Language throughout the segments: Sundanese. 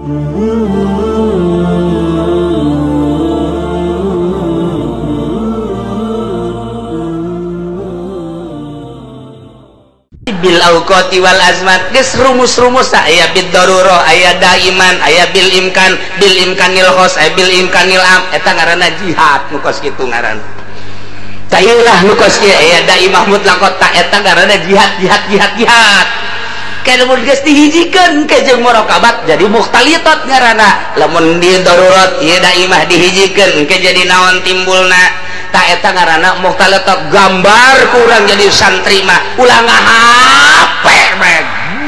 bil auqati wal azmat geus rumus-rumus aya bid darurah aya daiman aya bil imkanil khos aya bil imkanil am eta ngaranna jihad nu kos kitu ngaran tayeulah nu kos kieu aya daimah mutlaqat eta ngaranna jihad kana mun geus dihijikeun ke jeung muraqabat jadi mukhtalitat ngaranna lamun di darurat ieu daimah dihijikeun ke jadi naon timbulna tak eta ngaranna mukhtalitat gambar kurang jadi santri mah ulah ngahape bae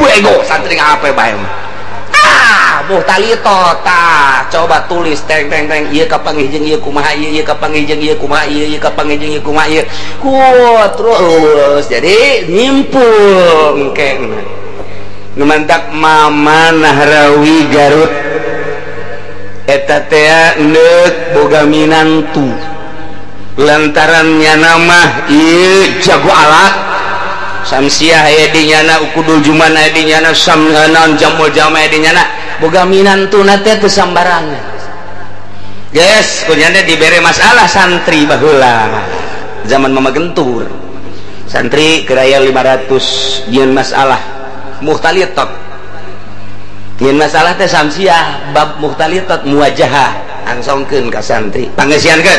bego santri ngahape bae mah mukhtalitat coba tulis teng ieu kapangih jeung ieu kumaha ieu kapangih jeung ieu kumaha ieu kapangih jeung ieu kumaha ieu terus jadi nyimpul engke ngemantak Mama Nahrawi Garut eta teh neuk boga minantu lantarannya nama ieu jago alat samsiah aya di nyana ukudul juman aya di nyana samnaon jamul jama aya di nyana boga minantuna teh teu sambarangan guys kunyana dibere masalah santri baheula zaman Mama Gentur santri keraya 500 dieun masalah mukhtalitat dieun masalah teh samsiah bab mukhtalitat muwajahah angsongkeun ka santri pangesiankeun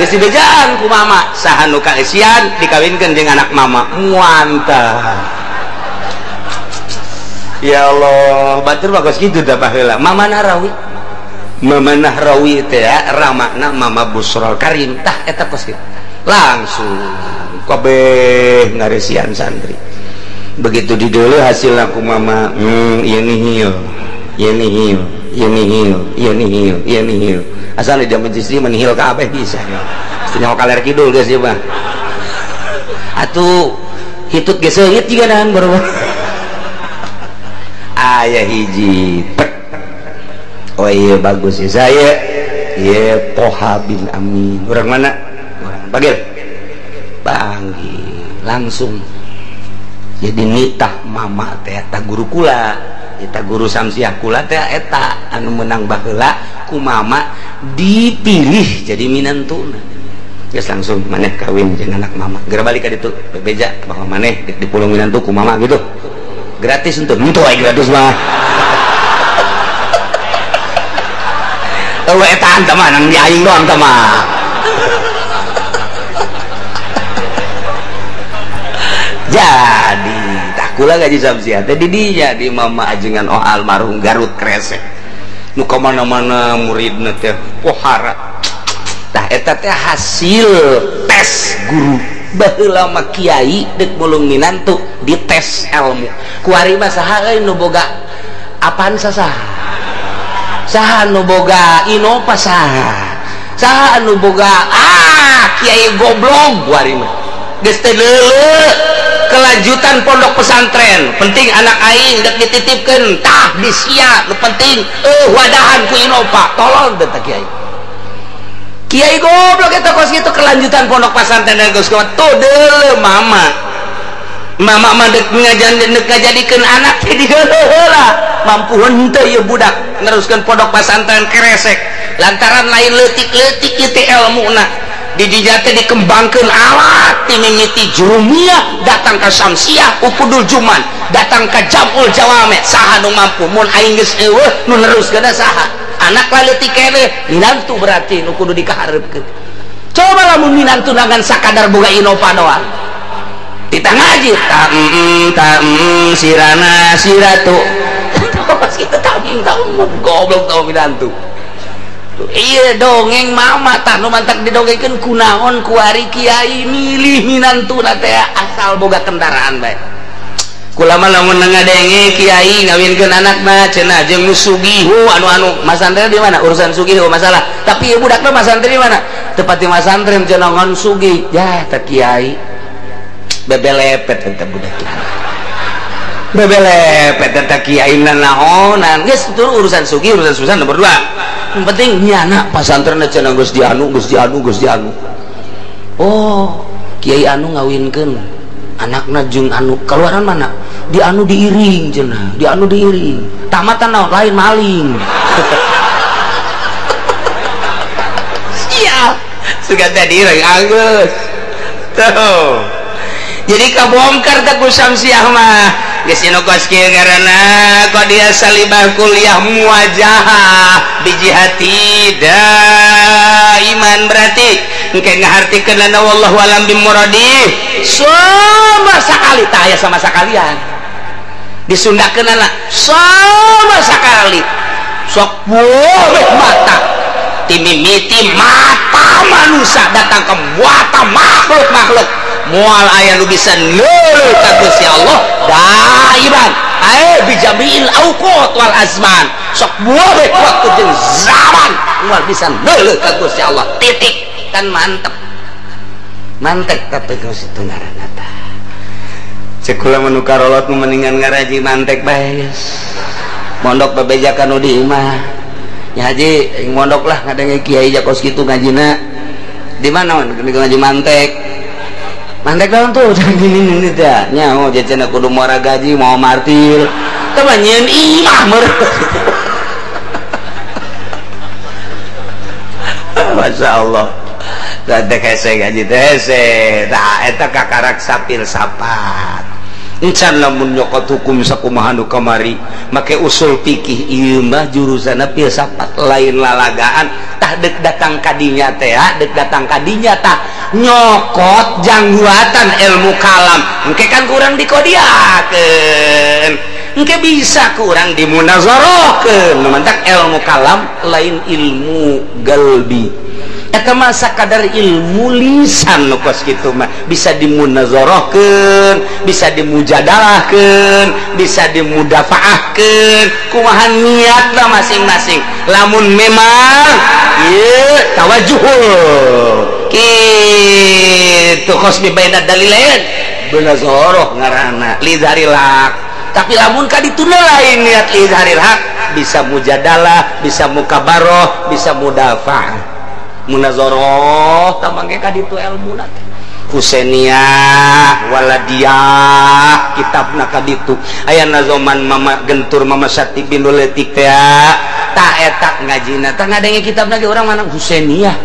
geus dibejaan ku mama saha nu kaesian dikawinkeun jeung anak mama muantah ya Allah batur bagus kitu da baheula Mama Nahrawi teh ramakna Mama Busrol Karim tah eta kos kitu langsung kabeh ngaresian santri begitu dideuleu hasil aku Mama ieu nihil asal dia menjisi menihil kabeh bisa nyawa kaler kidul guys ya bang atuh hitut geus seungit juga nahan baru aya hiji oh iya bagus ya saya iya Poha bin Amin orang mana? Orang panggil langsung jadi nitah Mama teh eta guru kula eta guru samsiah kula teh eta anu menang baheula ku Mama dipilih jadi minantuna geus langsung maneh kawin jeung anak Mama geura balik ka ditu bebeja bahwa maneh dipulung minantu ku Mama gitu gratis untuk itu aya gratis mah eueuh eta anta mah nang diaing doang tah mah jadi kula gaji samsiah teh di dinya di Mama ajengan almarhum Garut Kresek nu ka mana-mana muridna teh pohara tah eta teh hasil tes guru baheula mah kiai deuk mulung minantu di tes ilmu kuari mah saha euy nu boga apaan saha nu boga inova saha nu boga kiai goblok kuari mah geus teh leuleuh kelanjutan pondok pesantren penting anak aing dek dititipkeun tah disia nu penting wadahan ku Innova tolong teh kiai goblok eta kos kitu kelanjutan pondok pesantren geus kumaha tuh deuleuh Mama mah dek ngajadikeun anak teh di heula mampu henteu ieu budak neruskeun pondok pesantren Kresek lantaran lain leutik-leutik ieu teh ilmuna di dinya teh dikembangkeun alat timimiti jurumiyah datang ka samsiah ukudul juman datang ka jamul jawame saha nu mampu mun aing geus eueuh nu neruskeun saha anak leutik keneh minantu berarti nu kudu dikaharepkeun coba lamun minantu nangan sakadar boga Innova doang kita ngaji sirana siratu kita goblok tau minantu iya dongeng Mama tah nu mantak didongengkeun kunaon ku ari kiai milih minantuna teh asal boga kendaraan bae kula mah lamun ngadenge kiai ngawinkeun anakna cenah jeung nu sugihu anu masantren di mana urusan sugihu masalah tapi budakna masantren di mana tepati masantren cenah ngan sugih ya teh kiai bebelepet teh budak bebelepet teh kiai naonan geus itu urusan sugih urusan susah nomor 2 yang penting nyana pasantren cenah geus dianu oh kiai anu ngawinkeun anakna jeung anu keluaran mana di anu diiring cenah, di anu diiring tamatan naon lain maling. Siap suka tadi iring Agus tuh jadi kabongkar tak kusam siah mah geus inokos kieu ngaranna qadiya salibah kuliah muwajahah bijihati daiman berarti engke ngahartikeun lana wallahu alam bimuradi sama sakali tah aya sama sakalian disundakeun lana sama sakali sok boleh mata timimiti mata manusia datang ke muata makhluk mual aya nu bisa neuleuh ka Gusti Allah daiman bijamiil auqat wal azman sok boleh waktu jeung zaman mual bisa neuleuh ka Gusti Allah titik kan mantep tapi geus itu ngaranna tah ceuk kula manu karolot nu mendingan ngaraji mantek bae geus mondok bebejakan nu di imah nya haji mondok lah ngadenge kiai jakos kitu ngajina di mana ngaji mantek daun tuh gini dah nyaho jecena kudu muara gaji mau martil teman nyeun imah meureun. Masya Allah teh hese gaji teh hese tah eta kakarak sapil sapat encan lamun nyokot hukum sakumaha nu kamari make usul fikih ieu mah jurusana filsafat lain lalagaan tah deuk datang kadinya teh deuk datang kadinya tah nyokot jangguatan ilmu kalam engke kan kurang dikodiakeun engke bisa kurang dimunazarahkeun mentak ilmu kalam lain ilmu galbi eta mah sakadar ilmu lisan nu kos kitu mah bisa dimunazarahkeun bisa dimujadalahkeun bisa dimudafaahkeun kumaha niatna masing-masing lamun memang ieu tawajuhul kitu khosbi baina dalilain munazarah ngaranna lidharil haq tapi lamun ka ditu lain niat lidharil haq bisa mujadalah bisa mukabaroh bisa mudafaah munazarah tamangke ka ditu ilmuna teh Husainiyah Waladiyah kitabna ka ditu aya nazoman mama gentur mama Sati bintul Letik teh tah eta ngajina tah ngadenge kitabna ge urang mana Husainiyah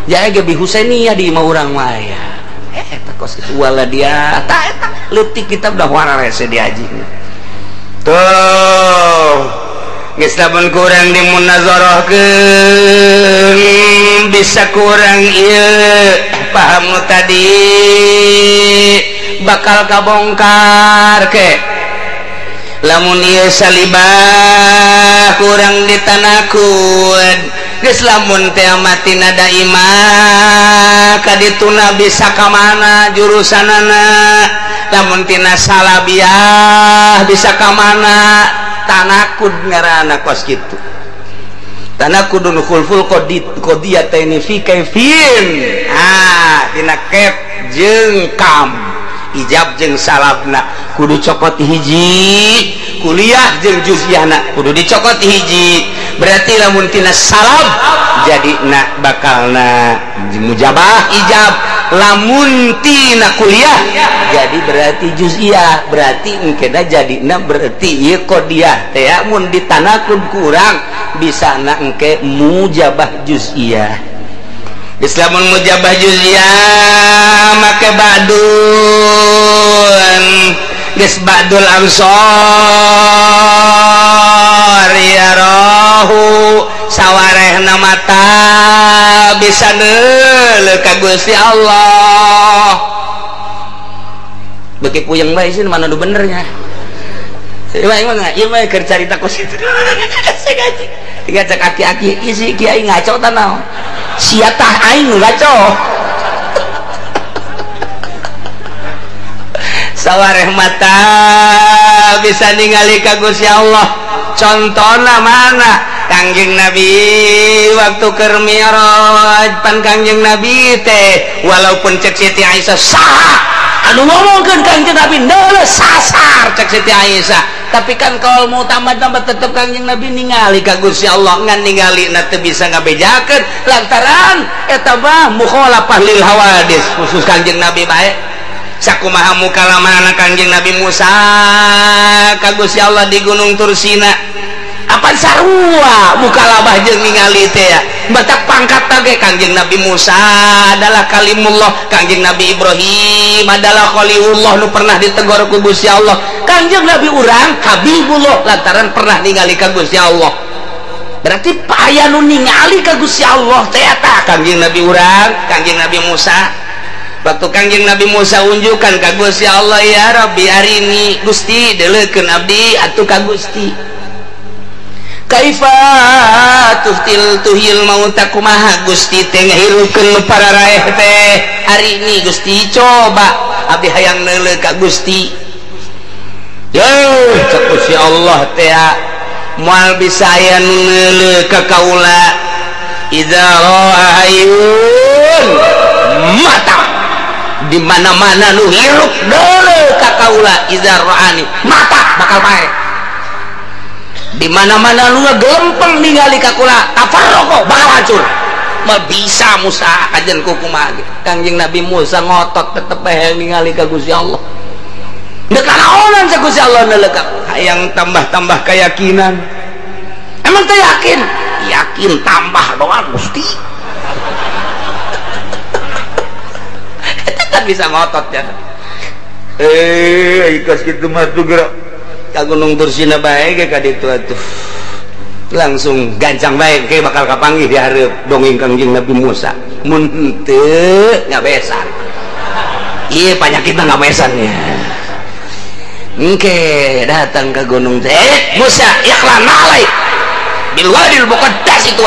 jae ge bi Husainiyah di imah urang mah ya eta kos kitu Waladiyah tah eta leutik kitab dah warna rese diaji tuh geus lamun kurang dimunazarahkeun bisa kurang ieu paham nu tadi bakal kabongkar ke lamun ieu salibah kurang ditanakud geus lamun teh amatina daimah kadituna bisa ka mana jurusanana lamun tina salabiyah bisa ka mana tanakud ngaranna kos kitu tanakudun khulful qodiyataini fi kaifin tina kef jeung kam ijab jeung salabna kudu cokot hiji kuliah jeung juziyahna kudu dicokot hiji berarti lamun tina salab jadina bakalna mujabah ijab lamun tina kuliah jadi berarti juziyah berarti engkena jadina berarti ieu qodiyah teh mun ditanakud kurang bisa na engke mujabah juziyah islamun mujabah juziyah make ba'dun geus ba'dul amsor ya rohu sawarehna mata bisa neuleuh ka Gusti Allah beki puyeng bae sih mana nu benernya ieu mah keur carita ku situ segaji tiga cek aki-aki isi kiai ngaco tanau sia tah aing ngaco sawareh mata bisa ningali ka Gusti Allah contohna mana Kangjeng Nabi waktu keur Mi'raj pan Kangjeng Nabi teh walaupun cek Siti Aisyah sah anu ngomongkeun Kangjeng Nabi neuleuh sasar cek Siti Aisyah tapi kan kalau mau tambah-tambah tetep Kangjeng Nabi ningali ka Gusti Allah ngan ningali na teu bisa ngabejakeun lantaran eta mah mukhalafah lil hawadis khusus Kangjeng Nabi bae sakumaha mukalamana Kangjeng Nabi Musa ka Gusti Allah di Gunung Tursina. Apa sarua mukalabah jeung ningali teh ya batak pangkat ge Kangjeng Nabi Musa adalah kalimullah, Kangjeng Nabi Ibrahim adalah khalilullah nu pernah ditegor ku Gusti Allah, Kangjeng Nabi urang Habibullah lantaran pernah ningali ka Gusti Allah. Berarti aya nu ningali ka Gusti Allah teh eta Kangjeng Nabi urang, Kangjeng Nabi Musa. Waktu Kangjeng Nabi Musa unjukan ka Gusti Allah, ya Rabbi arini Gusti deuleukeun abdi atuh ka Gusti. Kaifa tuhil mauta kumaha Gusti teh ngahirupkeun para raeh teh hari ini Gusti coba abdi hayang neuleuh ka Gusti. Yeuh cek Gusti Allah teh moal bisa aya nu neuleuh ka kaula idza ra'ayun mata di mana-mana nu hirup deuleuh ka kaula idza ra'ani mata bakal bae di mana-mana lu gampang ningali ka kula tafarraqo bakal hancur mal bisa Musa ajen kumaha gitu. Kangjeng Nabi Musa ngotot tetep bae ningali ka Gusti Allah deuk naonan sa Gusti Allah neuleuh ka hayang tambah-tambah keyakinan. Emang teh yakin tambah doang Gusti eta bisa ngotot ya ikas kitu mah tuh gerak ka Gunung Tursina bae ge ka ditu atuh langsung gancang bae ge bakal kapanggih di hareup dongeng Kangjeng Nabi Musa mun henteu ngabesan ieu panyakitna ngabesan ya engke datang ke gunung teh Musa ikhlan alai bil wadil muqaddas itu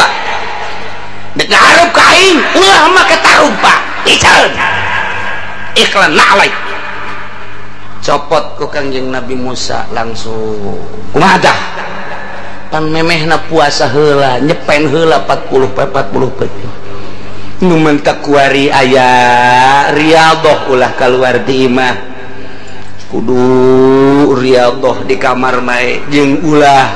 deuk hareup ka aing ulah mah ketarumpa icaeun ikhlan alai copot ku Kangjeng Nabi Musa langsung kumaha tah pan memehna puasa heula nyepen heula 40 peuting nu mentak kuari aya riyadhah ulah kaluar di imah kudu riyadhah di kamar mae jeung ulah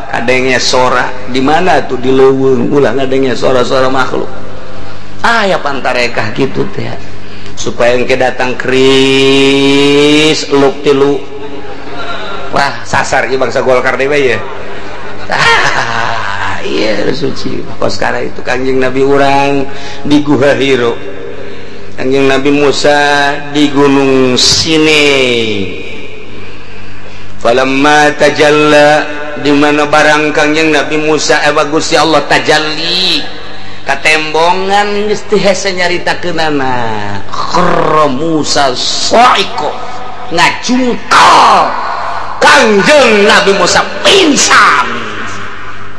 kadenge sora di mana tuh di leuweung ulah ngadenge sora-sora makhluk aya pantarekah kitu teh supaya engke datang kris luk tilu wah sasar ieu bangsa Golkar dewe ya iya suci kos kara itu Kangjeng Nabi urang di Guha Hiro Kangjeng Nabi Musa di Gunung Sinai falamma tajalla di mana barang Kangjeng Nabi Musa Gusti Allah tajalli katembongan geus teu hese nyaritakeunana kharra Musa sa'iqo ngajungkal Kangjeng Nabi Musa pingsan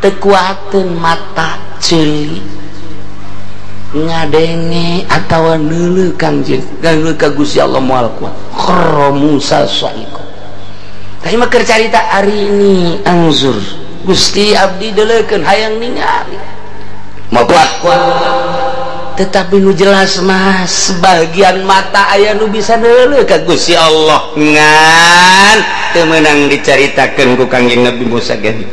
teu kuateun mata ceuli ngadenge atawa neuleuh Kangjeng neuleuh ka Gusti Allah moal kuat kharra Musa sa'iqo tadi mah keur carita ari ini anzur Gusti abdi deuleukeun hayang ningali mau kuat tetapi nu jelas mah sebagian mata aya nu bisa neuleuh ka Gusti Allah ngan teu meunang dicaritakeun ku Kangjeng Nabi Musa gani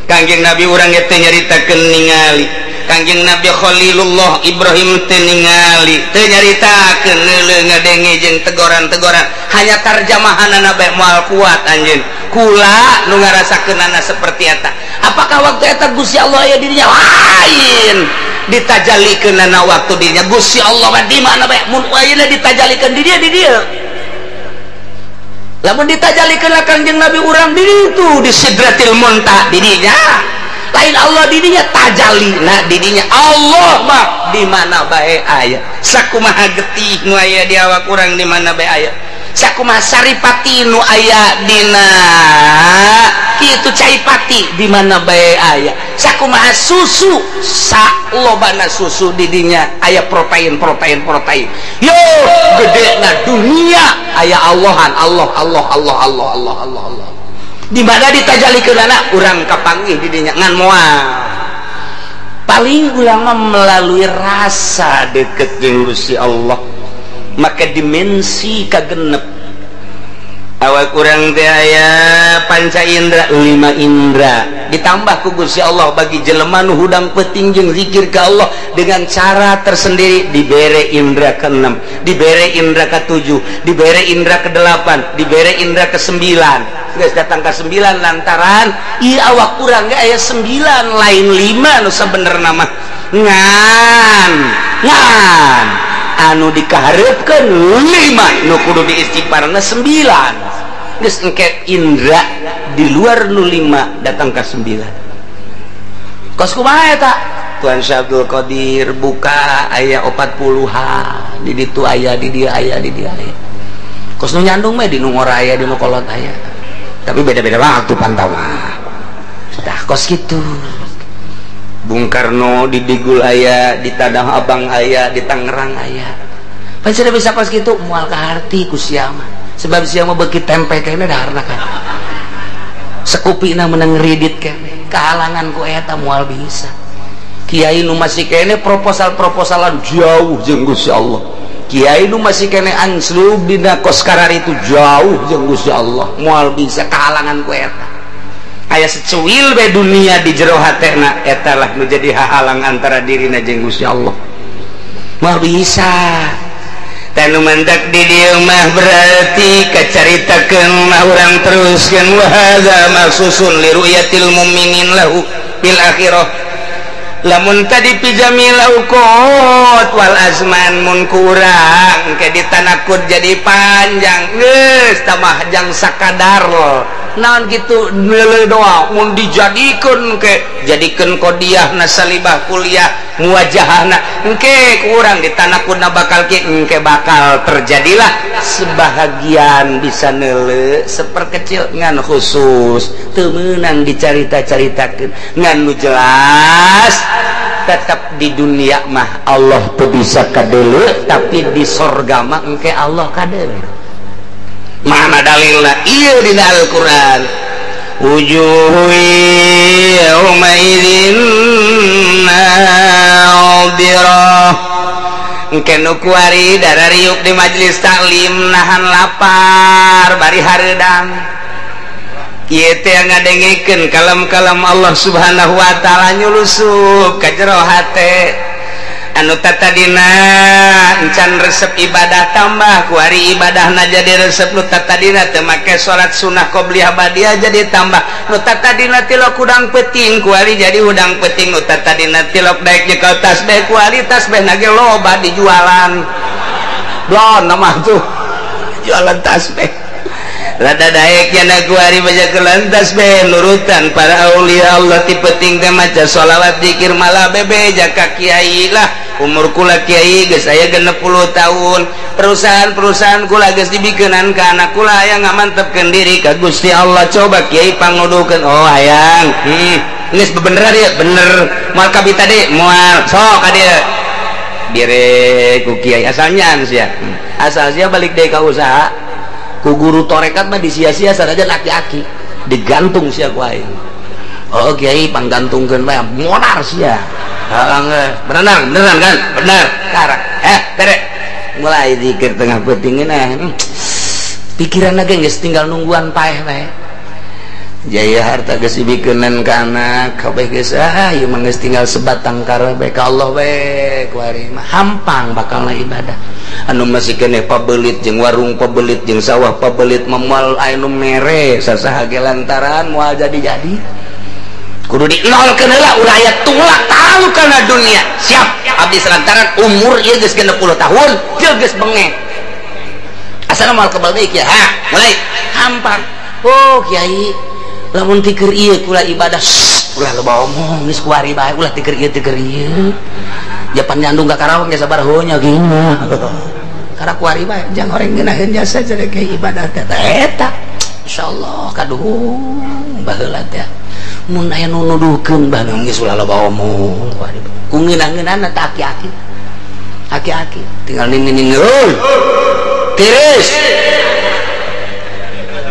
Kangjeng Nabi urang teh nyaritakeun ningali Kangjeng Nabi Khalilullah Ibrahim teh ningali teu nyaritakeun neuleuh ngadenge jeung tegoran-tegoran hanya tarjamahanna bae moal kuat anjeun kula nu ngarasakeunana seperti eta. Apakah waktu eta Gusti Allah aya dirinya lain ditajalikeunana waktu dirinya Gusti Allah mah di mana bae mun ayeuna ditajalikeun di dia lamun ditajalikeun Kangjeng Nabi urang di ditu di Sidratil Muntaha dirinya lain Allah dirinya tajalina dirinya Allah mah di mana bae aya sakumaha getih nu aya di awak urang di mana bae aya sakumaha saripati nu aya dina kitu caipati di mana bae aya sakumaha susu salobana susu di dinya aya protein yo gedena dunia aya Allahan Allah di mana ditajalikeunana urang kapanggih di dinya ngan moal paling ulama melalui rasa deket jeung Gusti Allah maka dimensi kagenep awak kurang teh aya panca indra 5 indra ditambah ku Gusti Allah bagi jelema nu hudang peuting jeung zikir ka Allah dengan cara tersendiri dibere indra ke-6 dibere indra ke-7 dibere indra ke-8 dibere indra ke-9 geus datang ke 9 lantaran ieu awak kurang ge aya 9 lain 5 nu sabenerna mah ngan anu dikaharepkeun 5 nu kudu diistighfarna 9 geus engke indra di luar nu 5 datang ke 9 kos kumaha eta Tuan Syabdul Qadir buka aya 40-ha di ditu aya di dia aya di dia aya kos nu nyandung mah di nu ngora aya di nu kolot aya tapi beda-beda waktu pantau mah tah kos kitu Bung Karno di Digul aya di Tanah Abang aya di Tangerang aya pan sudah bisa kos kitu moal kaharti ku sia mah sebab sia mah beuki tempe kene daharna kan sekupina menang ridit kene kahalangan ku eta moal bisa kiai nu masih kene proposal-proposalan jauh jeung Gusti Allah kiai nu masih kene anslub dina kos karar itu jauh jeung Gusti Allah moal bisa kahalangan ku eta aya secuil bae dunia di jero hatena eta lah nu jadi hahalang antara dirina jeung Gusti Allah moal bisa tanu mantak di dieu mah berarti kacaritakeun mah urang teruskeun wa hadza maksusun li ru'yatil mu'minin lahu bil akhirah lamun tadi pijamil auqat wal azman mun kurang ke ditanakud jadi panjang geus tamah jang sakadar naon kitu neuleuh doa mun dijadikeun ke jadikeun qodiyah nasalibah kuliah muwajahana engke kurang ditanakudna bakal ki engke bakal terjadilah sebahagian bisa neuleuh seperkecil ngan khusus teu meunang dicarita-caritakeun ngan nu jelas tetap di dunia mah Allah teu bisa kadeuleu tapi di sorga mah engke Allah kadeuleu mana dalilna ieu dina Al-Qur'an wujuhu yauma idzin nadhirah engke nu kuari darariuk di majelis taklim nahan lapar bari hareudang ieu teh ngadengikeun kalam-kalam Allah Subhanahu wa taala nyulusup ka jero hate anu tatadina encan resep ibadah tambah kuari ibadahna jadi resep nu tatadina teu make salat sunah qobliyah badiah jadi tambah nu tatadina tilok udang peuting kuari jadi udang peuting nu tatadina tilok daek nyekel tasbih kuari tasbih na ge loba dijualan blon mah tuh jualan tasbih rada daek nya kuari baca kelantas be nurutan para aulia Allah ti peuting teh maca sholawat zikir malah bebe jaka kiai lah umur kula kiai geus aya 60 tahun perusahaan kula geus dibikeunan ka anak kula aya ngamantepkeun diri ka Gusti Allah coba kiai pangudukeun oh hayang geus bebeneran ya bener moal ka bita deui moal sok ka dieu dire ku kiai asalnya sia asal sia balik deui ka usaha ku guru torekat mah disia-sia sadaja laki-laki digantung sia ku aing oh kiai panggantungkeun bae modar sia beneran kan bener karak tere mulai zikir tengah peuting na pikiran lagi geus tinggal nungguan paeh bae jaya harta geus dibikeunan ka anak kabeh geus ieu mah geus tinggal sebatang karebe ka Allah bae kuari mah hampang bakalna ibadah anu masih keneh pabelit jeung warung pabelit jeung sawah pabelit memal anu mere sasaha ge lantaran moal jadi-jadi kudu dinolkeun heula ulah aya tulak tahu kana dunia siap abdi selantaran umur ieu geus 60 tahun teu geus bengek asal moal kebal deui kieu mulai hampang oh kiai lamun tikeur ieu kula ibadah ulah loba omong geus kuari bae ulah tikeur ieu japan nyandung ka Karawang ge sabar heunya geunya karena kuari bae jang horeng ngeunaheun jasa jadi ke ibadah teh eta insyaallah kaduhung baheula teh mun aya nu nuduhkeun baheula geus ulah loba omong ku ngeunah-ngeunahna teh aki-aki tinggal nini euy tiris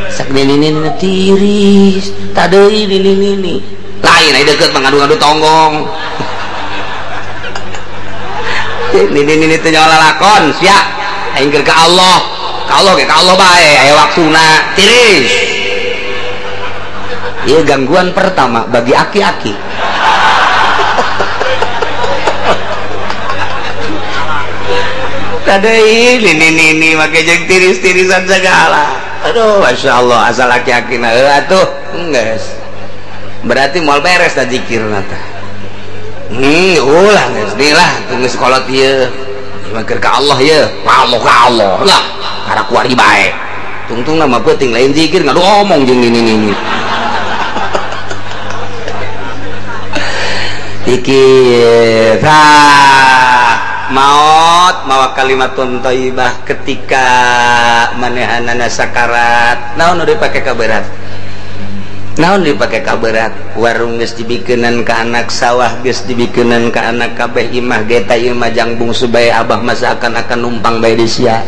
sak nini tiris tadeui nini lain aya deukeut ngadu-ngadu tonggong nini teh nyawa lalakon sia aing keur ka Allah Allah ge ka Allah bae aya waktuna tiris. Ieu gangguan pertama bagi aki-aki. Kada ini make jeung tiris-tirisan segala. Aduh, Masya Allah, asal aki-aki na atuh geus. Berarti moal beres da zikirna teh. Ulah geus lah geus kolot ieu. Mangkeur ka Allah ye, ka Allah lah. Karena kuari bae. Tungtung nama penting lain zikir ngadu omong jeung ini. Zikir. Maut mawa kalimatun thayyibah ketika manehanana sakarat. Naon nu dipake ka berat? Naon dipake ka berat? Warung geus dibikeunan ka anak, sawah geus dibikeunan ka anak, kabeh imah geta ieu mah jang bungsu bae abah masa akan numpang bae di sia.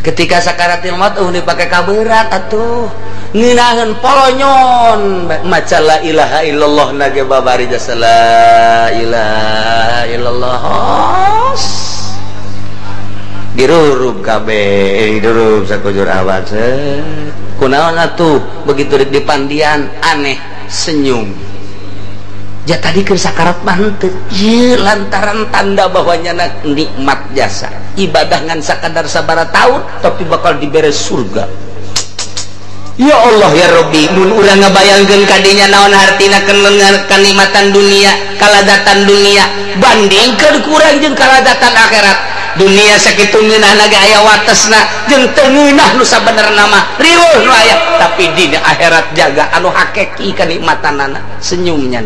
Ketika sakaratil maut dipake ka berat atuh. Ngeunaheun polonyon maca la ilaha illallah nage babari jasa la ilaha illallah. Dirurub kabeh, dirurub sakujur awak. Kunaon atuh begitu dipandian aneh senyum. Ja tadi keur sakarat mah henteu. Ieu lantaran tanda bahwanya nikmat jasa. Ibadah ngan sakadar sabaraha taun tapi bakal dibere surga. Ya Allah ya Rabbi, mun urang ngabayangkeun kadinya naon hartina kanikmatan dunia, kaladatan dunia, bandingkeun kurang jeung kaladatan akhirat. Dunia sakitu ngeunahna ge aya watesna jeung teu ngeunah nu sabenerna mah riweuh nu aya, tapi di akhirat jaga anu hakiki kanikmatanana senyumnya.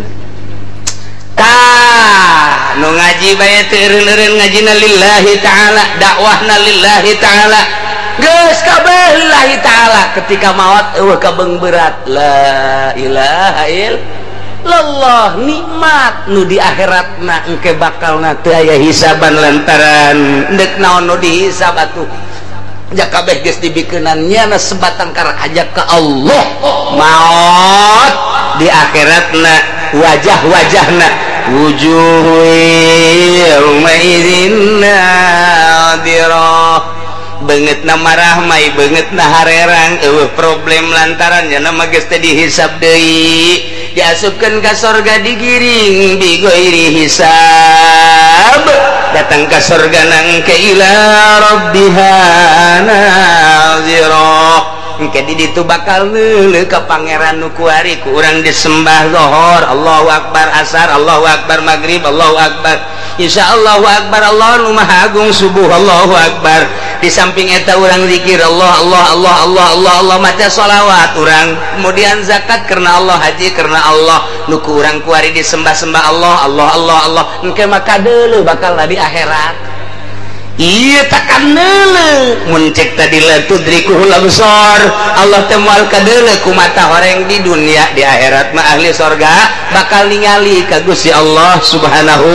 Tah nu ngaji bae teu eureun-eureun ngajina lillahi taala, dakwahna lillahi taala. Geus kabeh lillahi taala ketika maut eueuh kabeng berat la ilaha illallah nikmat nu di akhiratna engke bakalna teu aya hisaban lantaran deuk naon nu dihisab atuh ja kabeh geus dibikeunan nyana sebatang kar aja ka Allah. Maut di akhiratna wajah-wajahna wujuh yauma idzin nadirah beungeutna marah mai beungeutna harerang eueuh problem lantaran nya mah geus teu dihisab deui diasupkeun ka sorga digiring bi ghairi hisab datang ka sorga nang ke ila rabbiha nazirah engke di ditu bakal neuleuh ka pangeran nu kuari ku urang disembah zuhur Allahu akbar asar Allahu akbar maghrib Allahu akbar insyaallah akbar Allah nu maha agung subuh Allahu akbar. Di samping eta urang zikir Allah Allah Allah Allah Allah Allah maca sholawat urang kemudian zakat karena Allah haji karena Allah nu ku urang kuari disembah-sembah Allah Allah Allah Allah engke mah kadeuleuh bakal di akhirat. Ieu takan neuleuh mun cek tadi la tudrikuhul absar Allah teh moal kadeuleuh ku mata horeng di dunia di akhirat mah ahli surga bakal ningali ka Gusti Allah Subhanahu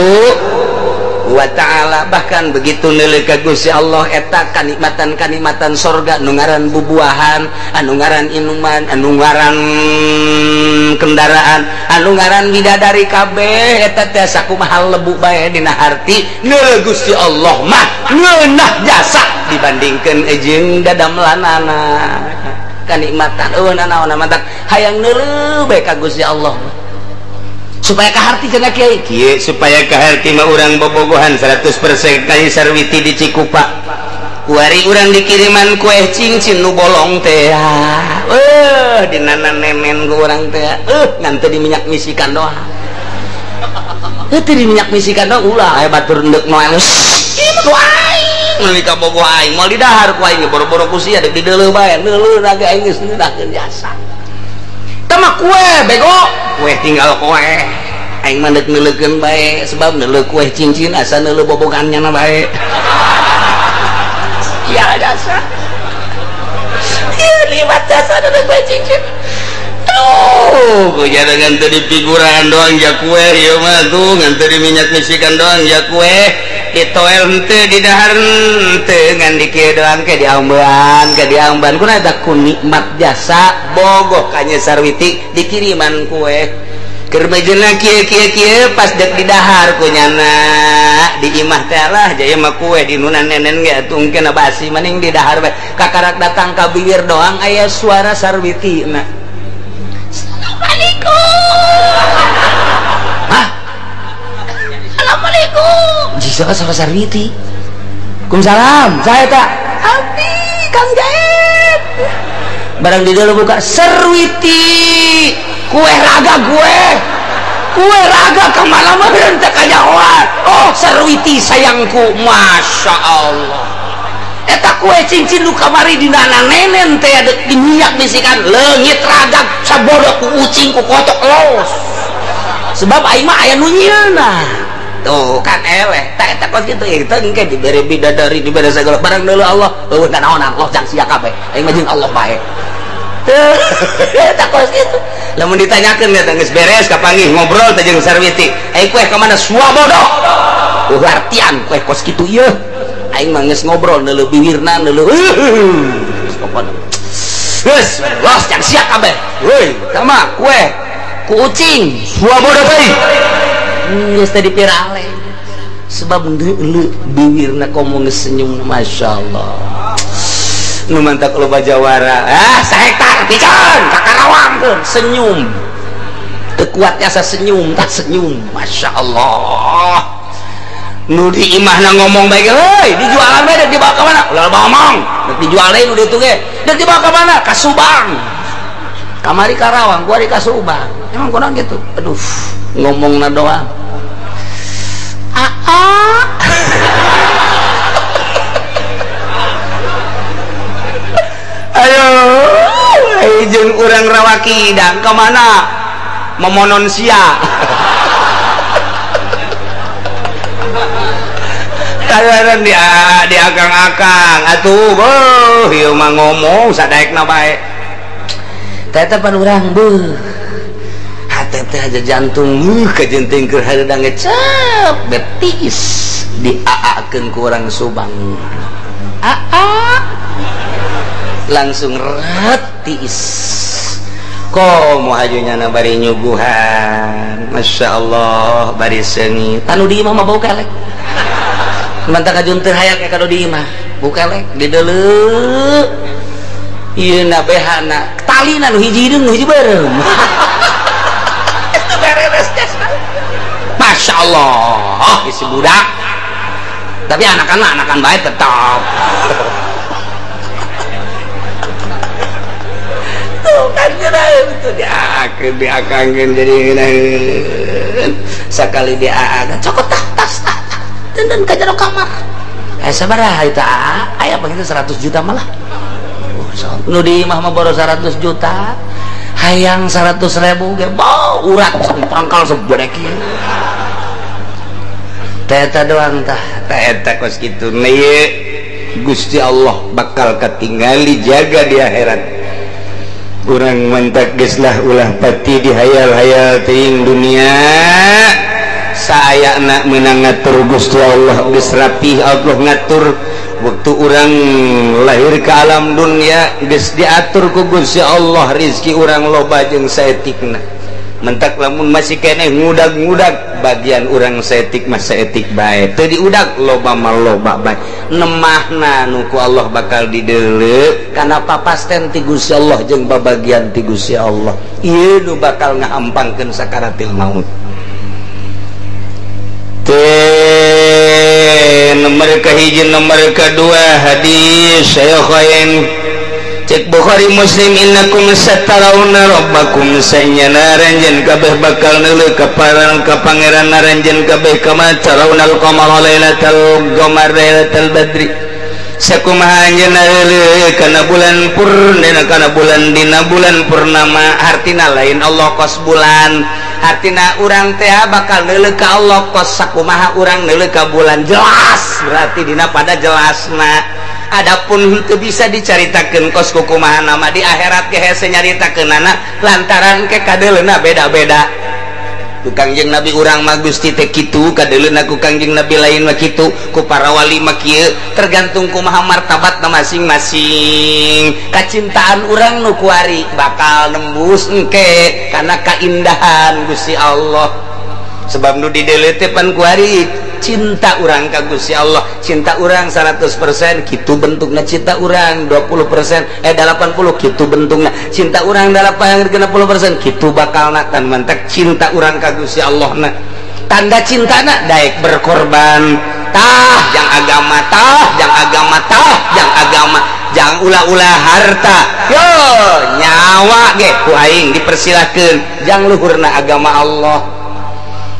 wa ta'ala. Bahkan begitu neuleuh ka Gusti Allah eta kanikmatan-kanikmatan surga anu ngaran bubuahan, anu ngaran inuman, anu ngaran kendaraan, anu ngaran bidadari kabeh eta teh sakumaha lebu bae dina harti neuleuh Gusti Allah mah ngeunah jasa dibandingkeun jeung dadamelanana kanikmatan eueuh naon mantap hayang neuleuh bae ka Gusti Allah supaya kaharti cenah kiai kieu supaya kaharti mah urang bobogohan 100% kali sarwiti di Cikupa kuari urang dikiriman kue cincin nu bolong teh dinana nemen ku urang teh ngan teu di minyak misikan doang teu di minyak misikan doang ulah aya batur endek nu anu ieu aing meuli ka bogo aing moal didahar ku aing boro-boro ku sia deuk dideuleuh bae neuleuh naga aing geus neunahkeun jasa mah kue bego kue tinggal kue aing mandek neuleukeun bae sebab neuleuh kue cincin asa neuleuh bobogannya na bae ya jasa ieu liwat jasa neuleuh kue cincin aduh ku jara ngan teu dipiguran doang ja kue ieu mah tuh ngan teu diminyak misikan doang ja kue ditoel henteu di dahar henteu ngan di kieu doang ke diamban kunaon eta ku nikmat jasa bogoh ka Nya Sarwiti dikiriman kue kermejena kieu pas dek di dahar kunyana di imah teh lah jaya mah kue di nunan nenen ge tungkeun basi mending di dahar bae kakarak datang ka bibir doang aya suara Sarwiti na Assalamualaikum. Hah? Assalamualaikum. Jika suara Sarwiti. Waalaikumsalam. Saya tak. Abi Kang Jaet. Barang di dalam buka Sarwiti. Kue raga kue raga kemana mah rentek kajawat. Oh Sarwiti sayangku, masya Allah. Eta kue cincin lu kamari di nana nenen teh ada dinyiak bisikan leungit raga sabodo ku ucing ku kotok los. Sebab aing mah aya nu nyieuna. Tuh kan eleh. Tak eta kos kitu eta engke dibere bidadari dibere segala barang deuleu Allah. Eueun kana naon Allah jang sia kabeh. Aing mah jeung Allah bae. Tak kos gitu lamun ditanyakan ya geus beres kapanggih ngobrol teh jeung Sarwiti kue ka mana suabodo artian kue kos kitu ieu aing mah geus ngobrol neuleuh bibirna neuleuh geus los jang sia kabeh euy sama kue ku ucing suabodo teh geus teh dipirale sebab neuleuh bibirna komo geus senyum masyaallah nu mantak loba jawara sahektar pican kakarawang senyum tekuatnya senyum tak senyum masya Allah nu di imahna ngomong baik euy dijualan bae dek dibawa ka mana ulah ngomong dek dijual deui nu ditu ge dek dibawa ka mana ka Subang kamari Karawang gua di ka Subang emang kunaon gitu aduh ngomongna doang ayo jeung urang rawaki dan kemana memonon sia kadaran di akang-akang atuh beuh ieu mah ngomong sadaekna bae teh pan urang beuh hate teh aja jantung kajenting keur hareudang ngecep betis diaakeun ku urang Subang langsung retis komo hajunya na bari nyuguhan masya Allah bari sengit tanu di imah mah bau kelek mantap kajun teu hayak kado di imah bau kelek di deuleu ieu na behana talina nu hiji deung nu hiji beureum beres masya Allah isi budak tapi anakan bae tetap kan itu diakangkeun jadi sakali diaagan cokot tas dan ka jero kamar sabaraha eta aya begitu 100 juta malah nu di imah mah baru 100 juta hayang 100.000 ge bau urat pangkal sebedek ieu teh eta doang tah eta kos kitu ieu Gusti Allah bakal katingali jaga di akhirat kurang mantak geslah ulah pati dihayal-hayal ting dunia saya nak menang ngatur Gusti Allah geus rapih Allah ngatur waktu orang lahir ke alam dunia geus diatur ku Gusti Allah rizki orang loba jeung saetikna mentak lamun masih keneh ngudag-ngudag bagian orang saetik mah saetik bae teu diudag loba mah loba bae nemahna nu ku Allah bakal dideuleu kana papasten ti Gusti Allah jeung babagian ti Gusti Allah ieu nu bakal ngahampangkeun sakaratil maut teh nomor kahiji nomor kadua hadis Syaikhain cek Bukhari Muslim innakum satarawna rabbakum sanyana ranjen kabeh bakal neuleuh ka pangeran ranjen kabeh kama tarawna al-qamara lailatal qamar lailatal badri sakumaha anjeunna neuleuh kana bulan purnama kana bulan dina bulan purnama artina lain Allah kos bulan artina urang teh bakal neuleuh ka Allah kos sakumaha urang neuleuh ka bulan jelas berarti dina pada jelasna adapun itu bisa dicaritakeun kos kukumaha nama di akhirat ge hese nyaritakeunana lantaran ke kadeleuna beda-beda ku Kangjeng Nabi urang mah Gusti teh kitu, kadeuleunan ku Kangjeng Nabi lain mah kitu, ku para wali mah kieu, tergantung kumaha martabatna masing-masing. Kacintaan urang nu kuari bakal nembus engke kana kaindahan Gusti Allah. Sebab nu didelete pan kuari cinta urang ka Gusti Allah, cinta urang 100% kitu bentukna cinta urang, 20% 80 kitu bentukna cinta urang, 80% kitu bakalna tan mantek cinta urang ka Gusti Allah na. Tanda cintana daek berkorban, tah jang agama, tah jang agama, tah jang agama, jang ulah-ulah harta, yo nyawa ge ku aing dipersilahkeun, jang luhurna agama Allah.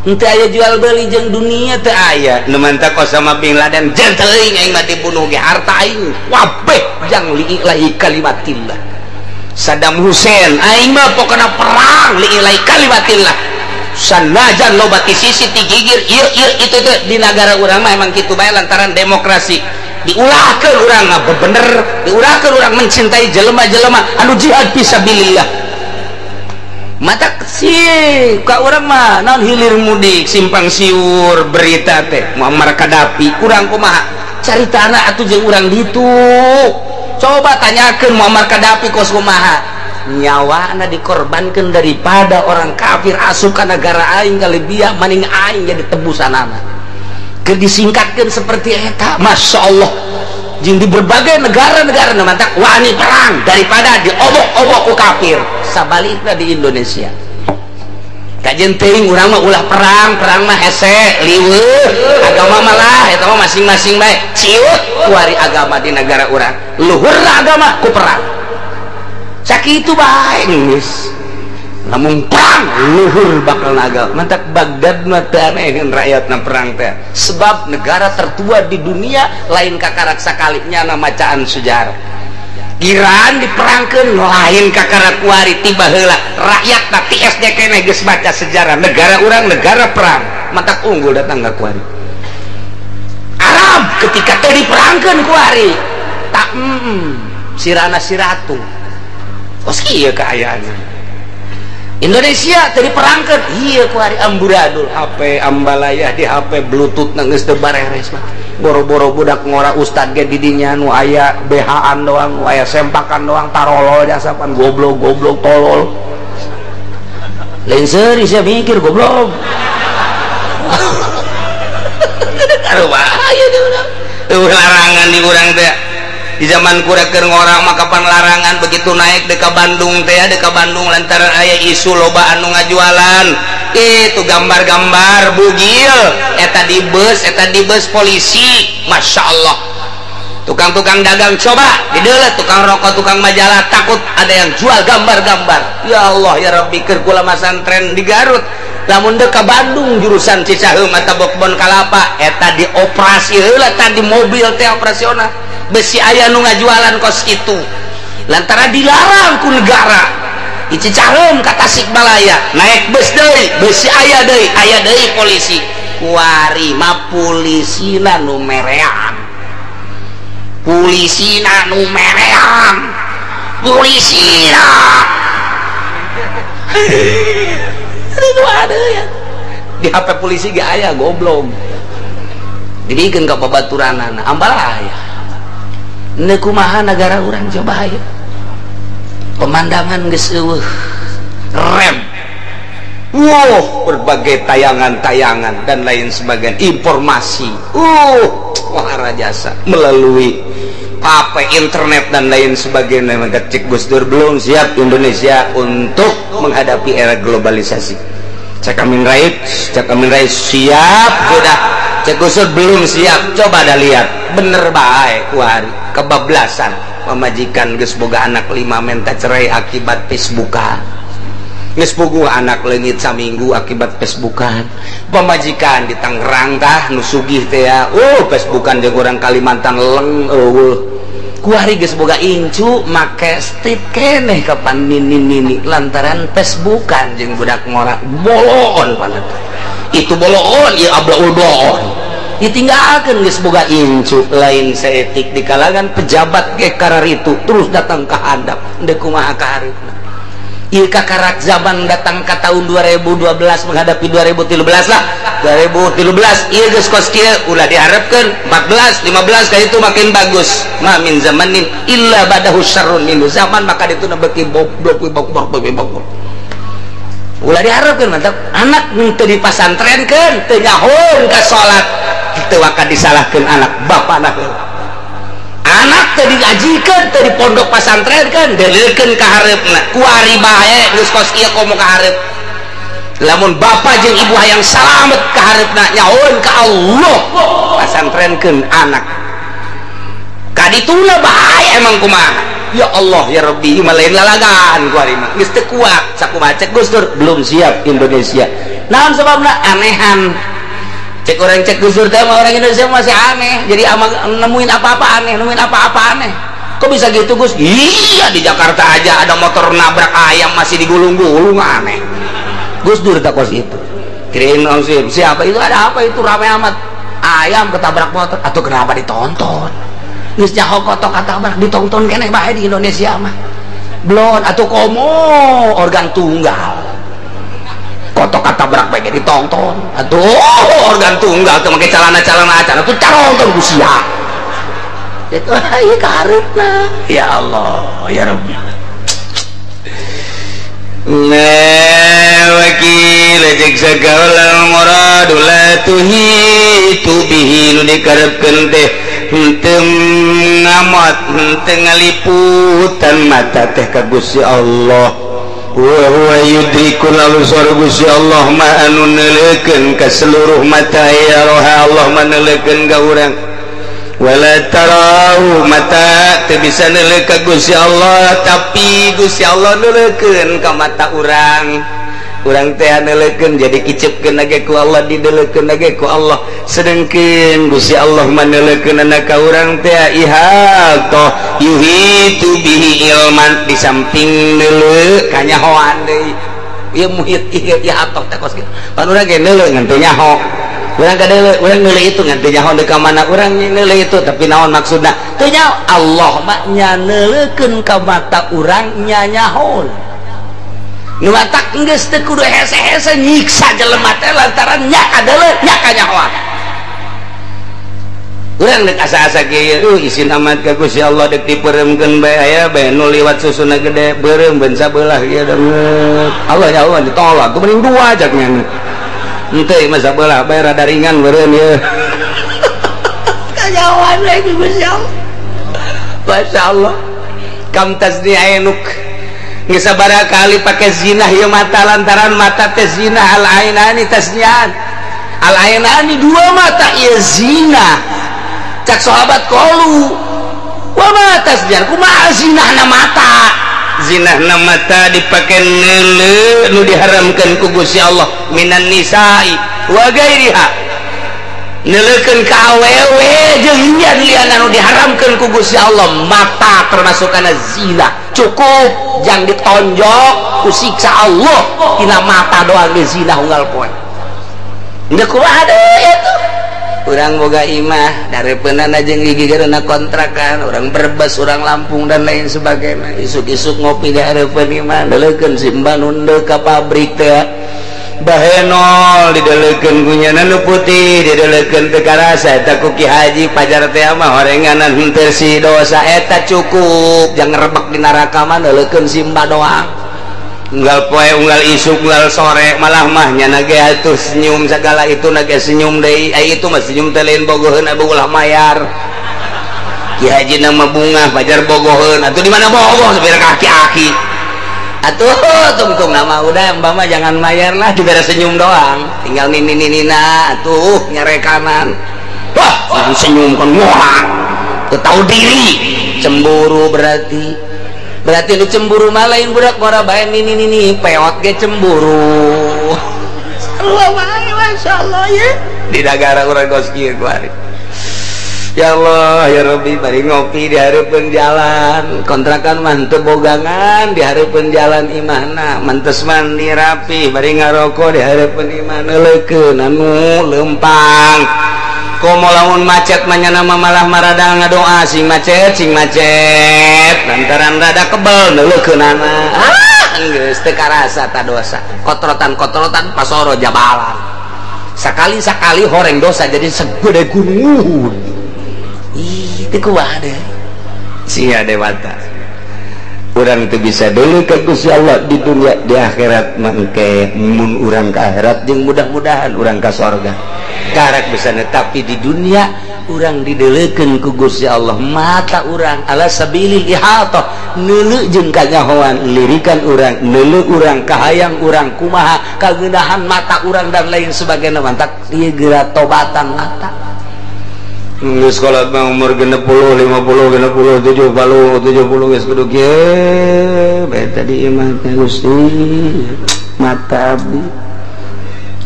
Ente aya jual beli jeung dunia teu aya. Nu mantap Osama bin Laden jeung teuing aing mah dibunuh ge harta aing wabeh jang liilahi kalimatillah. Saddam Hussein aing mah pokona perang liilahi kalimatillah. Sanajan loba ti sisi ti gigir ieu itu teh di negara urang mah emang kitu bae lantaran demokrasi. Diulahkeun urang mah bener, diulahkeun urang mencintai jelema-jelema anu jihad fisabilillah. Mata si ka urang mah naon hilir mudik simpang siur berita teh Muammar Gaddafi urang kumaha caritana atuh jeung urang ditu. Coba tanyakeun Muammar Gaddafi kos kumaha nyawana dikorbankeun daripada orang kafir asup ka negara aing ka Libya maning aing jadi tebusanana. Keur disingkatkeun seperti eta masyaallah. Jeung di berbagai negara-negara mantak wani perang daripada diobok-obok ku kafir. Sabalikna di Indonesia kajen teuing urang mah ulah perang mah hese liweuh, agama malah eta mah masing-masing bae ciut kuari agama di negara urang, luhurna agama ku perang sakitu bae geus. Lamun perang luhur bakal agama mantak Baghdad mah teu aneheun rakyatna perang teh, sebab negara tertua di dunia lain kakarak sakalinya na macaan sejarah. Iran diperangkeun lain kakara kuari tiba heula rakyat ti SD keneh geus baca sejarah negara urang negara perang mantak unggul datang ka kuari. Arab ketika teh diperangkeun kuari tak sirana siratu kos kieu kaayaanna. Indonesia teh diperangkeun ieu kuari amburadul HP ambalayah di HP bluetooth na geus teu bareres mah. Boro-boro budak ngora ustad ge didinya nu aya BH-an doang, nu aya sempakan doang, tarolol jasapan goblok tolol. Lain seuri sia mikir goblok. Karo bahaya di urang. Larangan di urang teh. Di zaman kurang keur ngora mah kapan larangan begitu naik deka Bandung teh deka Bandung lantaran aya isu loba anu ngajualan itu gambar-gambar bugil eta di bus polisi. Masya Allah tukang-tukang dagang coba dideuleut tukang rokok tukang majalah takut ada yang jual gambar-gambar. Ya Allah ya Rabbi keur kula masantren di Garut lamun deka Bandung jurusan Cicaheum mata Bokbon Kalapa eta dioperasi heula tadi mobil teh operasional besi aya nu ngajualan kos itu lantaran dilarang ku negara. Di Cicaheum ka Tasikmalaya naik bus deui besi aya deui polisi kuari mah polisina nu mereang itu ada ya di HP polisi ge aya goblok dibikeun ka babaturanana ambalaya. Ini kumaha negara urang coba ayo pemandangan geus eueuh rem berbagai tayangan-tayangan dan lain sebagainya informasi wahara jasa melalui HP internet dan lain sebagainya. Maka cek Gus Dur belum siap Indonesia untuk menghadapi era globalisasi. Cek Amin Rais siap sudah, cek Gus Dur belum siap. Coba dah lihat bener baik kuari kebablasan pemajikan geus boga anak 5 menta cerai akibat Facebookan, geus boga anak leungit saminggu akibat Facebookan. Pemajikan di Tangerang tah nu sugih teh ya Facebookan jeung urang Kalimantan leng kuari geus boga incu make stit keneh kapan nini lantaran Facebookan jeung budak ngora bolon panet itu bolon ieu ablaul bolon ditinggalkan geus boga incu lain seetik di kalangan pejabat ge karar itu terus datang ke handap deuk kumaha ka hareupeuna ieu kakarak zaman datang ke tahun 2012 menghadapi 2013 lah 2013 ieu geus kos kieu ulah diharapkeun 14 15 kali itu makin bagus ma min zamanin illa badahu syarrun min zaman maka ditu beuki boblok ulah diharapkeun mantap anak teu dipasantrenkeun teu nyahoon ka salat teu waka disalahkeun anak bapana anak tadi diajikeun tadi pondok pasantren kan deleukeun ka hareupna kuari bae geus kos ieu komo ka hareup lamun bapa jeung ibu hayang salamet ka hareupna nyahoon ka Allah pasantrenkeun anak kadituna bae emang kumaha ya Allah ya Rabbi ieu mah lain lalagan kuari mah geus teu kuat sakumaha cek Gus Dur belum siap Indonesia naon sababna anehan cek orang cek Gus Dur mah orang Indonesia masih aneh jadi nemuin apa-apa aneh kok bisa gitu Gus iya di Jakarta aja ada motor nabrak ayam masih digulung-gulung aneh Gus Dur tak kos itu kirain siapa itu ada apa itu ramai amat ayam ketabrak motor atau kenapa ditonton geus nyaho kotok katabrak ditonton keneh bae di Indonesia mah blon atau komo organ tunggal kotok katabrak bae ditonton aduh organ tunggal teu make calana-calana acara tuh caronton ku sia itu ieu kareupna ya Allah ya Rabbi wakil cek sagala muradu la tuhitu bihi nu dikarepkeun teh henteu ngamat henteu ngaliputan mata teh ka Gusti Allah wa huwa yudrikul absar Gusti Allah ma anu neuleukeun ka seluruh mata ya roha Allah maneulekeun ka urang wala tarahu mata teu bisa neuleukeun ka Gusti Allah tapi Gusti Allah neuleukeun ka mata urang teh neuleukeun jadi kicepkeun lage ku Allah dideuleukeun lage ku Allah sedengkeun Gusti Allah maneuleukeun ka urang teh ihaqah yuhitu bihi ilman di samping neuleu kanyahoan deui ieu muhit ieu ihaqah teh kos kitu pan urang ge neuleu ngan teu nyaho urang kadeuleu urang neuleu itu ngan teu nyaho deui ka mana urang neuleu itu tapi naon maksudna teu nyaho Allah mah nya neuleukeun ka mata urang nya nyahoon nu matak geus teu kudu hese-hese nyiksa jelema teh lantaran nya kadeuleu nya kanyahoan urang dek asa-asa kieu isin amat ka Gusti Allah dek dipereumkeun bae aya bae nu liwat susuna gede beureum beun sabelah ieu deungeut Allah ya Allah ditolak ku mending dua jak nya henteu mah sabelah bae rada ringan beureum ieu kanyahoan lagi Gusti Allah masyaallah kam tasni ainuk geus sabaraha kali pake zina ieu mata lantaran mata teh zina al ainani tasnian al ainani dua mata ieu zina cak sahabat qalu wa ma tasnian kumaha zinahna mata dipake neuleu nu diharamkeun ku Gusti Allah minan nisa'i wa gairiha neuleukeun ka awewe jeung lian anu diharamkeun ku Gusti Allah mata termasuk kana zina cukup jangan ditonjok ku siksa Allah tina mata doang ge zina unggal poe nya kumaha deui atuh urang boga imah darepeunana jeung gigigeurna kontrakan urang Brebes urang Lampung dan lain sebagainya isuk-isuk ngopi di hareupeun imah neuleukeun simba nu ndeu ka pabrik teh bahenol dideuleukeun kunyana nu putih dideuleukeun teu karasa eta ku Ki Haji pajar teh mah horenganan henteu si dosa eta cukup jang ngerebek di neraka mah neuleukeun simba doang unggal poe unggal isuk unggal sore malah mah nya nage atuh senyum segala itu nage senyum deui itu mah senyum teh lain bogoheun anu ulah mayar Ki Haji nama bunga pajar bogoheun atuh di mana bogoh sabere kaki-kaki atuh tungtung nama udah mbak mah jangan mayar lah dibere senyum doang tinggal nini-ninina atuh nyarekanan wah senyum kan wah teu tahu diri cemburu berarti lu cemburu mah lain budak mora bae nini peot ge cemburu Allah bae masyaallah ya di negara urang kos kieu kuari ya Allah ya Rabbi bari ngopi di hareupeun jalan kontrakan mah teu bogangan di hareupeun jalan imahna mantes mandi rapi bari ngaroko di hareupeun imah neuleukeun anu leumpang komo lamun macet manyana malah marada ngadoa sing macet lantaran rada kebel neuleukeunana geus teu karasa ta dosa kotrotan-kotrotan pasoro jabalan sakali-sakali horeng dosa jadi segede gunung ih teu kumaha deh sia dewata urang teu bisa deuleu ka Gusti Allah di dunia di akhirat mangke mun urang ka akhirat jeung mudah-mudahan urang ka surga karek bisa tapi di dunia urang dideleukeun ku Gusti Allah mata urang ala sabilil ihatah neuleu jeung kanyahoan lirikan urang neuleu urang kahayang urang kumaha kageudahan mata urang dan lain sebagainya mantak ieu geura tobatan mata geus kolot mah umur 60 50 60 70 geus kudu kieu bae tadi imah Gusti mata abdi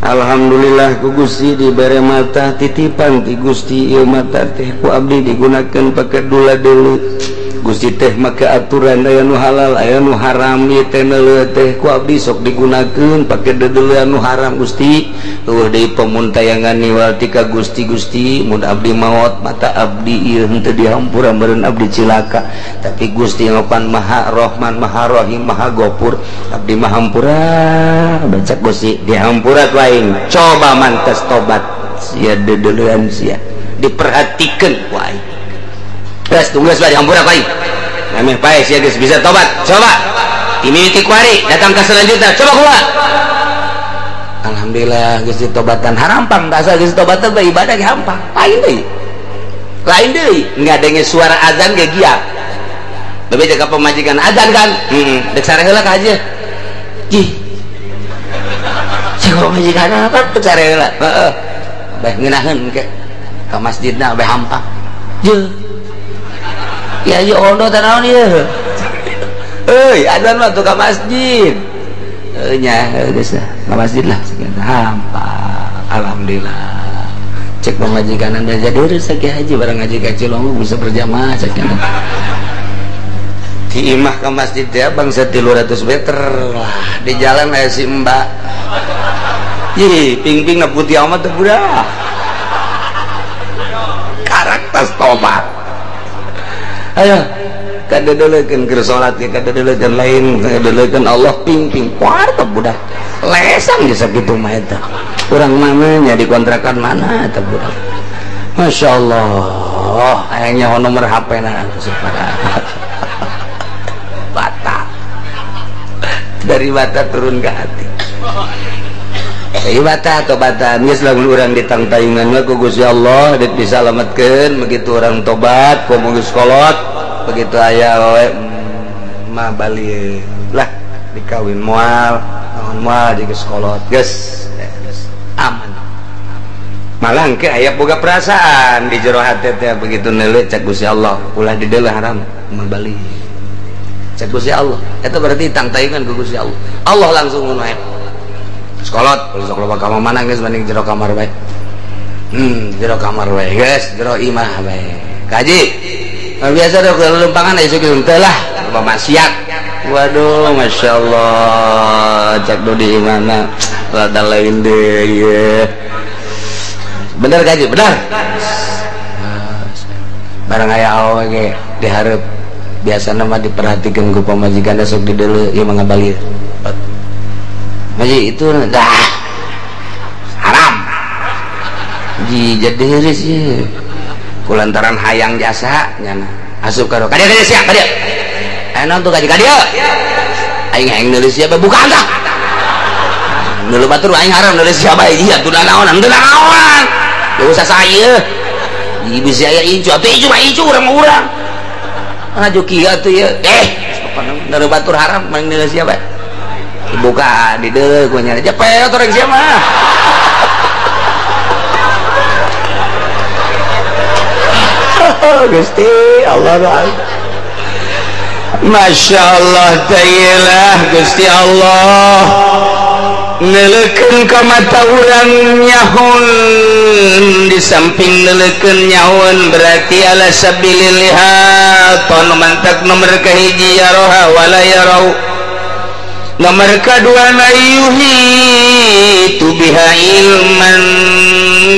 alhamdulillah ku Gusti dibere mata titipan ti Gusti ieu mata teh ku abdi digunakeun pake dula deuleu Gusti teh make aturan aya nu halal aya nu haram ieu teh neuleu teh ku abdi sok digunakeun pake deuleu anu haram Gusti eueuh deui pamuntayangan niwal ti ka Gusti mun abdi maot mata abdi ieu henteu dihampura meureun abdi cilaka tapi Gusti ngopan Maha Rahman Maha Rahim Maha Ghafur abdi mah hampura baca Gusti dihampura ku aing coba mantes tobat sia deuleuan sia diperhatikeun ku aing geus tunggus bae dihampura ku aing ameh pae sia geus bisa tobat coba dimimiti ku ari datang ke selanjutnya coba kumaha alhamdulillah geus ditobatan harampang dasar geus tobatan bae ibadah ge hampang lain deui ngadenge suara azan ge giat bebe jaga pemajikan azan kan dek sare heula ka haji ih cek pemajikan apa sare heula heeh bae ngeunaheun ke ka masjidna bae hampang je ya ieu ondo teh naon ieu euy azan mah tuh ka masjid nya geus ka masjid lah sekian hampang alhamdulillah cek pemajikan anda jadi urus sakit haji barang ngaji ka Cilonggo bisa berjamaah sakian di imah ke masjid ya bangsa 300 meter lah di jalan aya si mbak ih ping-ping na putih amat tuh budak karakter tobat ayo kadedeulekeun keur salat ge kadedeulekeun lain kadedeulekeun Allah ping-ping kuar teh budak lesang geus sakitu mah eta urang mana nya di kontrakan mana eta budak masyaallah aya nyaho nomor HP na subhanallah bata dari bata turun ke hati bata atau bata geus lamun urang ditangtayungan mah ku Gusti Allah dit disalametkeun begitu orang tobat komo geus kolot begitu aya we mah bali lah dikawin moal naon moal di geus kolot geus aman malah engke aya boga perasaan di jero hate teh begitu neuleuh cek Gusti Allah ulah di deuleu haram mah bali cek Gusti Allah eta berarti tangtayungan ku Gusti Allah Allah langsung ngono ae sekolot sok loba kamar mana geus banding jero kamar bae jero kamar bae geus jero imah bae kaji biasa deh kalau lempangan isu gitu lah apa maksiat waduh masyaallah cek di mana rada lain deh ya bener kaji bener barang aya awe ge dihareup biasa nama diperhatikan ku pamajikan sok di deuleu ieu mah ngabali maji itu dah haram jadi heureus ieu kulantaran hayang jasa nyana asup karo kadia siap kadia enak tuh kadia aing hayang nulis siapa buka angka nulis batur aing haram nulis siapa iya tuh naon gak usah saya ibu saya incu atau incu mah incu orang aju kia tuh ya nulis batur haram main nulis siapa buka di deuleu gua nyari cepet orang siapa Gusti Allah Masya Allah ta'ilah Gusti Allah neleukeun ka mata urang nyahun di samping neleukeun nyahun berarti ala sabilil lihat mantak nomor kahiji yaroha wala yarau nomor kedua layuhi tu biha ilman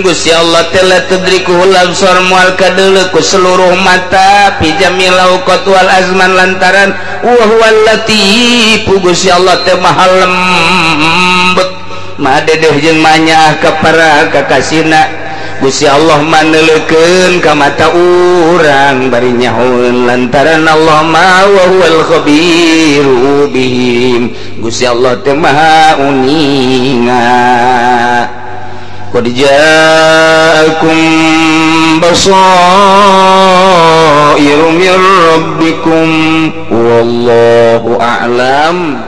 Gusti Gusti Allah telah tudrikuhul absar mual kadeuleu ku seluruh mata fi jamil awqat wal azman lantaran wa huwal latif Gusti Allah teh maha lembut maha dedeh jeung manyah ka para kakasina Gusti Allah maneulekeun ka mata urang bari nyahoeun lantaran Allah ma wa huwal khabiru bihim Gusti Allah teh maha uninga qad ja'akum basairu mir rabbikum wallahu a'lam